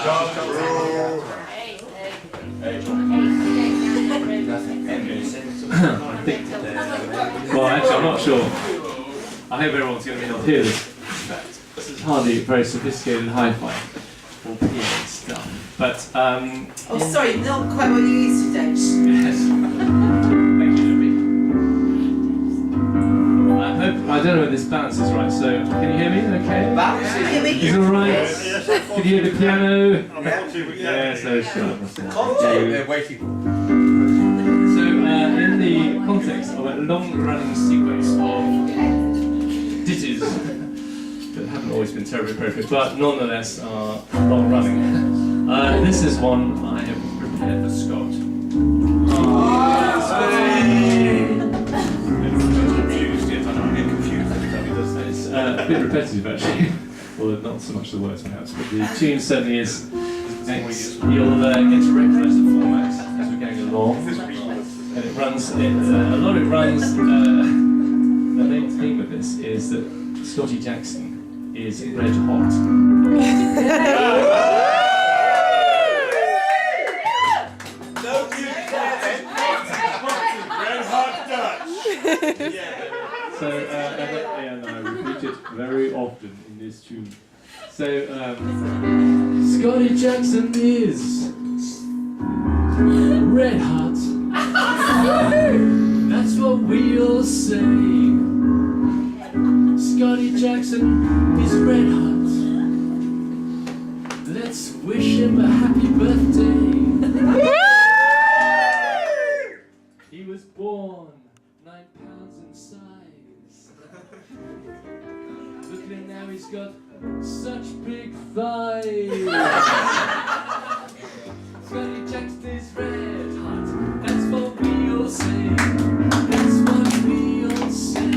Well, actually, I'm not sure. I hope everyone's going to be able to hear this. This is hardly very sophisticated hi-fi or PA stuff. But oh, sorry, not quite what you used to do. Yes. Thank you, Debbie. I don't know if this balance is right. So, can you hear me? Okay. Is it all right? Can you hear the piano? Yes, so sure. They're waiting. So, in the context of a long-running sequence of ditties that haven't always been terribly appropriate, but nonetheless are long-running, this is one I have prepared for Scott. It's a bit repetitive actually, well not so much the words perhaps, but the tune certainly is. You'll get to recognise the format as we're going along. And it runs, a lot of it runs, the main theme of this is that Scottie Jackson is red hot. Red hot Dutch. So, and I repeat it very often in this tune. So, Scottie Jackson is red hot. That's what we all say. Scottie Jackson is red hot. Let's wish him a happy birthday. He was born 9 pounds in size. Look at him now, he's got such big thighs. Scottie Jackson is red hot. That's what we all say. That's what we all say.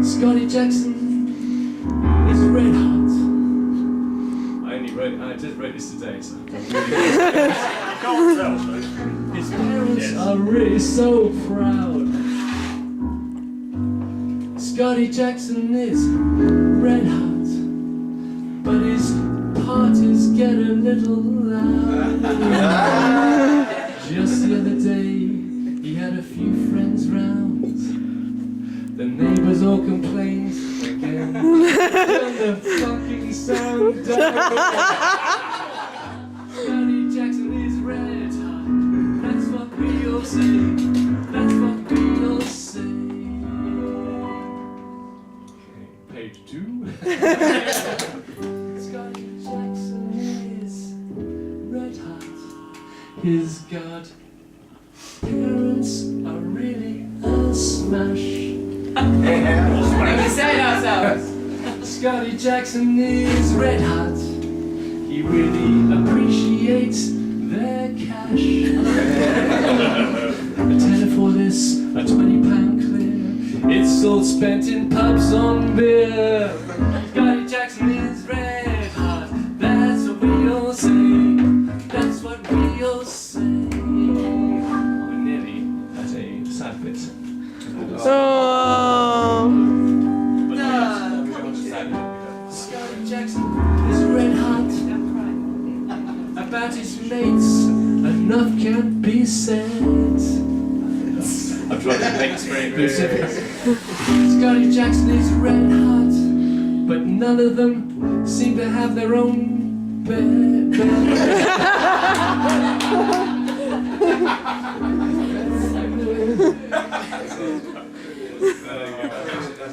Scottie Jackson is red hot. I just wrote this today, so I'm really Can't tell, though. His parents are really so proud. Scottie Jackson is red hot, but his parties get a little loud. Just the other day, he had a few friends round. The neighbours all complained again. Turn the fucking sound down. Scottie Jackson is red hot. That's what we all say. That's what we all say. Okay, page 2. Scottie Jackson is red hot. His godparents are really a smash. We say it ourselves. Scottie Jackson is red hot. He really appreciates their cash. A tenner for this, a £20 clear. It's all spent in pubs on beer. Scottie Jackson is red hot. That's what we all say. That's what we all say. We're nearly at a sad bit. Scottie Jackson is red hot. About his mates, enough can't be said. I'm trying to make this very inclusive. Scottie Jackson is red hot, but none of them seem to have their own bed.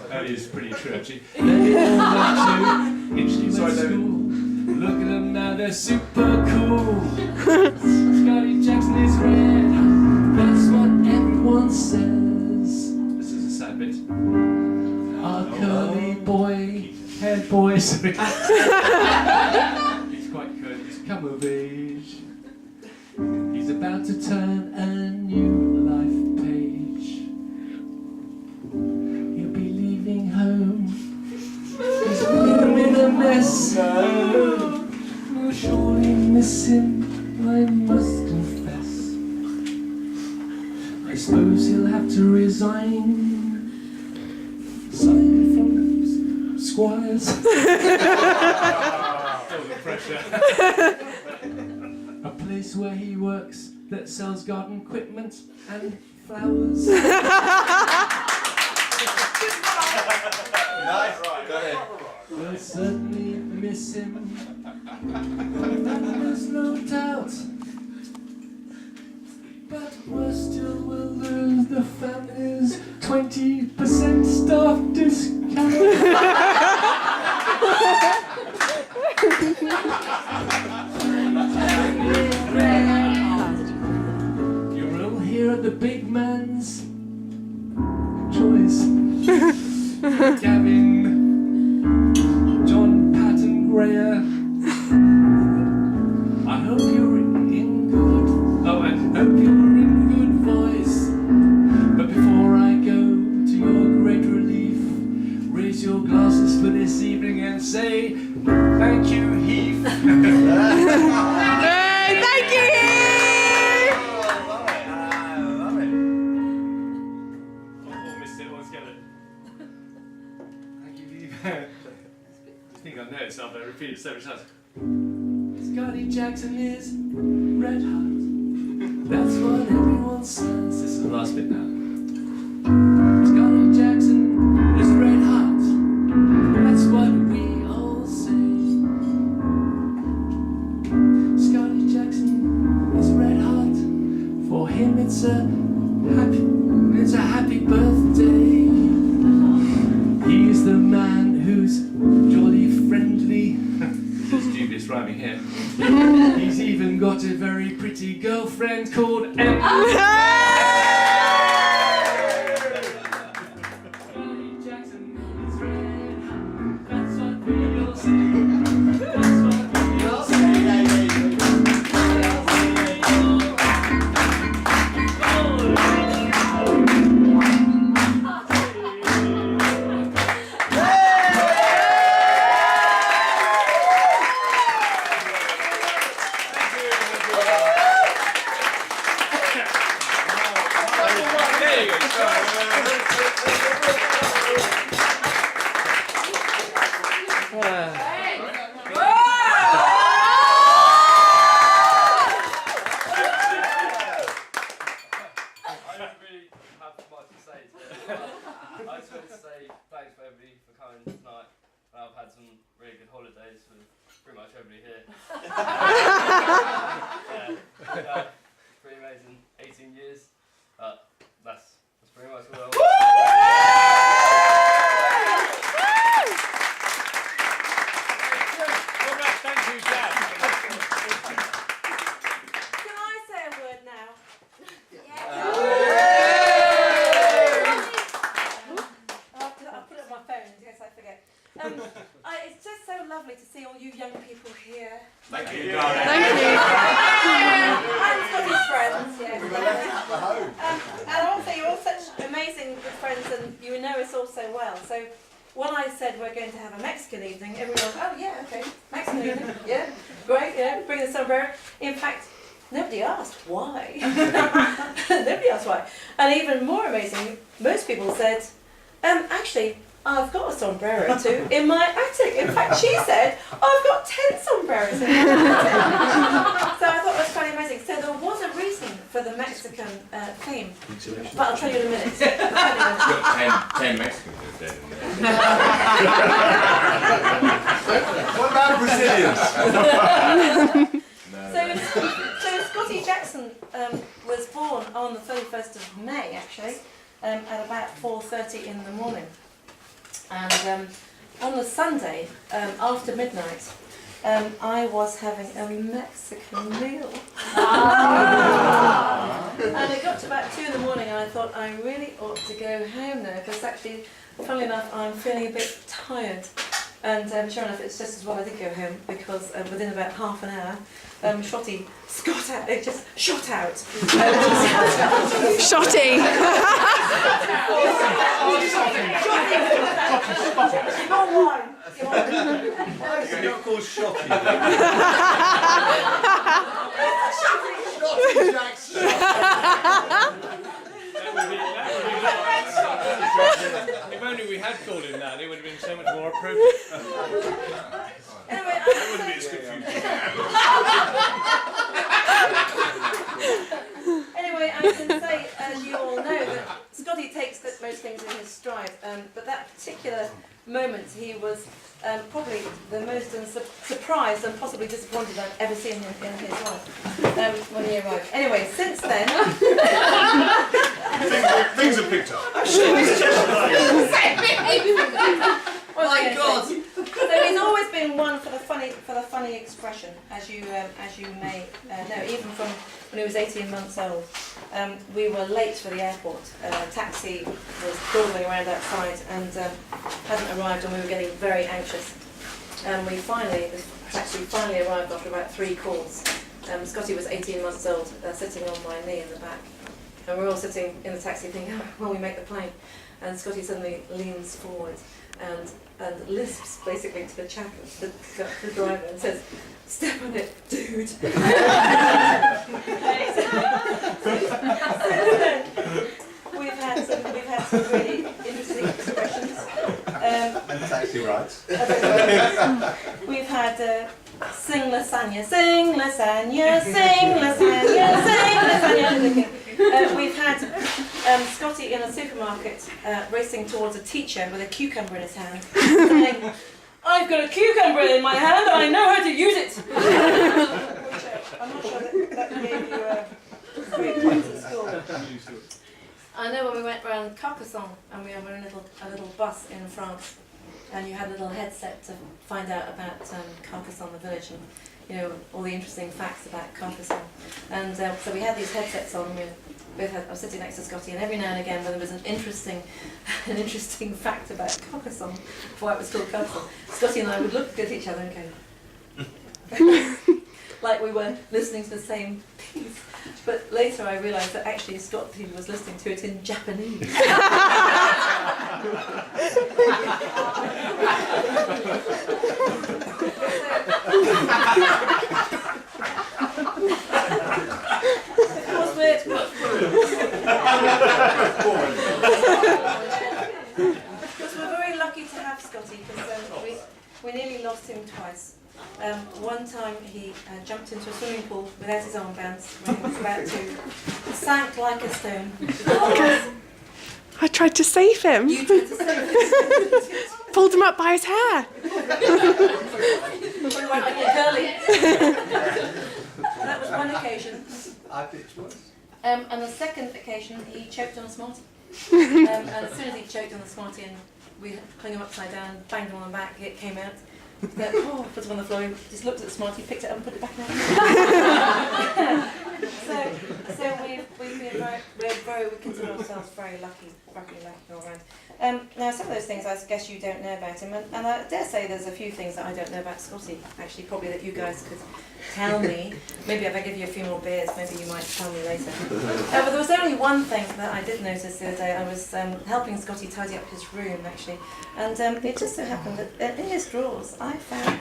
That is pretty true, actually. They all went to Inchley School. Look at them now, they're super cool. Scottie Jackson is red hot. That's what everyone says. This is a sad bit. Our curly boy, head boy, sorry. He's quite good, he's come of age. He's about to turn a new life page. He'll be leaving home. He's in a mess. We'll surely miss him, I must confess. I suppose he'll have to resign. Sign from Squires. A place where he works that sells garden equipment and flowers. Nice. Go ahead. We'll certainly miss him. There's no doubt. But worse still, we'll lose the family's 20% staff discount. You're all here at the big man's choice. Gavin, John Patton Greer. I hope you're in good. Oh, I hope you're in good voice. But before I go to your great relief, raise your glasses for this evening and say thank you, Heath. Hey, thank you, Heath! I love it. Oh, missed it altogether. Thank you, Heath. I think I know it, so I'll repeat it so many times. Scottie Jackson is red hot. That's what everyone says. This is the last bit now. Scottie Jackson is red hot. That's what we all say. Scottie Jackson is red hot. For him it's a happy birthday. He's the man who's jolly friendly. There's dubious rhyming here. He's even got a very pretty girlfriend called Emma. Scottie Jackson is red hot. That's what we all say. That's what we all say. I just wanted to say thanks for everybody for coming tonight. I've had some really good holidays with pretty much everybody here. Pretty amazing 18 years. That's pretty much all. Thank you, Jack. Can I say a word now? I'll put it on my phone in case I forget. It's just so lovely to see all you young people here. Thank you, Thank you. And Scottie's friends, yes. And also, you're all such amazing good friends, and you know us all so well. So when I said we're going to have a Mexican evening, everyone was, oh yeah, okay, Mexican evening, yeah, great, yeah, bring the sombrero. In fact, nobody asked why. Nobody asked why. And even more amazing, most people said, actually, I've got a sombrero too in my attic. In fact, she said, I've got 10 sombreros in my attic. So I thought it was quite amazing. So there was a reason for the Mexican theme. But I'll tell you in a minute. Got 10 Mexicans dead in there. What about Brazilians? So Scottie Jackson was born on the 31st of May, actually, at about 4:30 in the morning. And on the Sunday, after midnight, I was having a Mexican meal. And it got to about 2 in the morning and I thought I really ought to go home now, because actually, funnily enough, I'm feeling a bit tired. And sure enough, it's just as well I did go home, because within about half an hour, Scottie just shot out. Shotty. Not one. You're not called Scottie. Scottie Jackson. If only we had called him that, it would have been so much more appropriate. Anyway, It wouldn't be as confusing. but that particular moment, he was probably the most surprised and possibly disappointed I've ever seen him in his life when he arrived. Anyway, since then... Things have picked up. Oh my God! So he's always been one for the funny expression, as you may know, even from when he was 18 months old. We were late for the airport. A taxi was dawdling around outside and hadn't arrived, and we were getting very anxious. And the taxi finally arrived after about 3 calls. Scottie was 18 months old, sitting on my knee in the back. And we're all sitting in the taxi thinking, oh, will we make the plane? And Scottie suddenly leans forward and lisps basically to the driver and says, "Step on it, dude." Since then, we've had some really interesting expressions. And taxi rides. We've had sing lasagna, sing lasagna, sing lasagna, sing lasagna. We've had Scottie in a supermarket racing towards a teacher with a cucumber in his hand, saying, "I've got a cucumber in my hand and I know how to use it." Which, I'm not sure that gave you great points at school. I know when we went round Carcassonne and we were in a little bus in France, and you had a little headset to find out about Carcassonne, the village, and all the interesting facts about Carcassonne. And so we had these headsets on. I was sitting next to Scottie, and every now and again, when there was an interesting fact about Carcassonne, why it was called Carcassonne, Scottie and I would look at each other and go, like we were listening to the same piece. But later I realised that actually Scottie was listening to it in Japanese. Because we're very lucky to have Scottie, because we nearly lost him twice. One time he jumped into a swimming pool without his armbands when he was about to, sank like a stone. I tried to save him. You tried to save him. Pulled him up by his hair. Went like a curly. That was one occasion. I think it's worse. And the second occasion, he choked on a Smartie. And as soon as he choked on the Smartie, and we hung him upside down, banged him on the back, it came out. Then, put him on the floor, just looked at the Smartie, picked it up and put it back out. So we consider ourselves very lucky all around. Now, some of those things I guess you don't know about him, and I dare say there's a few things that I don't know about Scottie, actually, probably that you guys could tell me. Maybe if I give you a few more beers, maybe you might tell me later. But there was only one thing that I did notice the other day. I was helping Scottie tidy up his room, actually, and it just so happened that in his drawers I found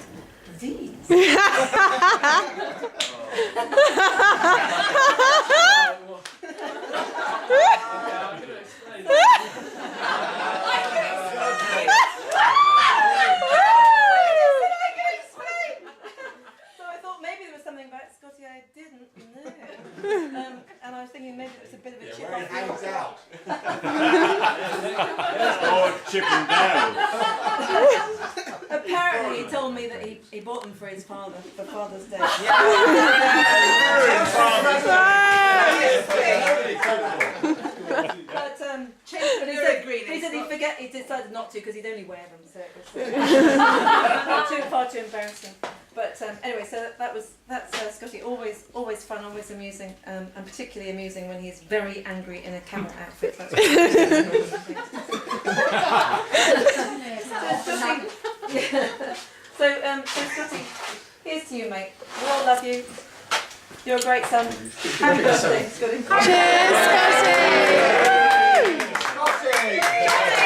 these. I didn't know. And I was thinking maybe it was a bit of a chip Where it off. hangs out. Or chipping down. Apparently he told me that he bought them for his father, for Father's Day. But he said he decided not to because he'd only wear them, so it was far too embarrassing. But anyway, so that's Scottie. Always fun, always amusing, and particularly amusing when he's very angry in a camel outfit. So Scottie, here's to you, mate. We all love you. You're a great son. Happy birthday, Scottie. Cheers, Scottie! Scottie!